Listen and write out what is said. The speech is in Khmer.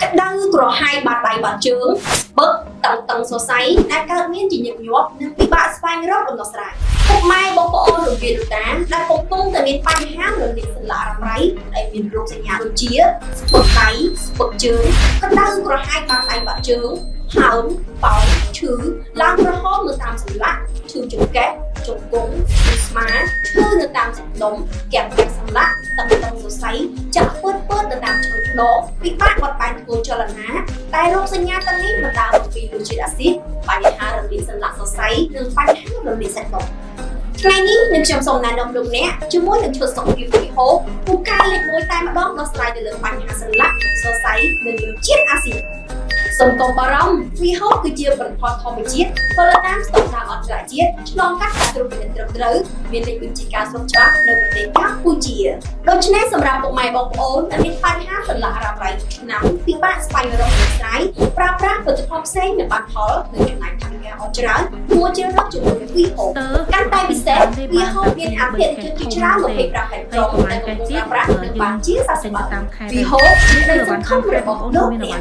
ក្តៅក្រហាយបាត់ដៃបាត់ជើងបឹកតឹងសរសៃដែលកើតមានជាញឹកញាប់និងពិបាកស្វែងរកដំណោះស្រាយពុកម៉ែបងប្អូនរវាលោកតាដែលកំពុងតែមានបញ្ហាលើលេខសន្លាក់រ៉ាំរ៉ៃដែលមានរោគសញ្ញាដូចជាស្ពឹកដៃស្ពឹកជើងក្តៅក្រហាយបាត់ដៃបាត់ជើងហើមប៉ោងឈឺឡើងក្រហមនៅតាមសន្លាក់ឈឺចង្កេះជង្គង់ឈឺស្មាឈឺនៅតាមសាច់ដុំកាំងកាច់សន្លាក់តឹងសរសៃចាក់ពើនៅតាមឆ្អឹងខ្នងពិបាកបត់បែនធ្វើចលនាតែរោគសញ្ញាទាំងនេះបណ្ដាលមកពីរោគជាតិអាស៊ីតបញ្ហារលាកសន្លាក់សរសៃនិងបញ្ហារលាកសាច់ដុំថ្ងៃនេះនឹងខ្ញុំសូមណែនាំលោកអ្នកជាមួយនឹងឈុតសុខភាពវិហោពូកែលេខ1តែម្ដងដោះស្រាយទៅលើបញ្ហាសន្លាក់សរសៃនិងរោគជាតិអាស៊ីតសូមកុំបារម្ភវិហោគឺជាប្រភពធម្មជាតិផលិតតាមស្តង់ដារអន្តរជាតិឆ្លងកាត់ការត្រួតពិនិត្យត្រឹមត្រូវមានលេខបញ្ជីការស្រុកច្បាប់នៅប្រទេសកម្ពុជាដូច្នេះសម្រាប់ពុកម៉ែបងប្អូនដែលមានបញ្ហាសន្លាក់រ៉ាំរ៉ៃឆ្នាំពិបាកស្វែងរកដំណោះស្រាយប្រើប្រាស់ផលិតផលផ្សេងមានបានផលនិងចំណាយថវិកាអស់ច្រើនគួរជ្រើសរើសជាមួយនឹងវិហោកាន់តែពិសេសវិហោមានអភិរក្សជាច្រើន25ខែក្រុងដែលកំពុងប្រើប្រាស់និងបានជាសះស្បើយវិហោជាដីសង្ឃឹមរបស់លោកអ្នក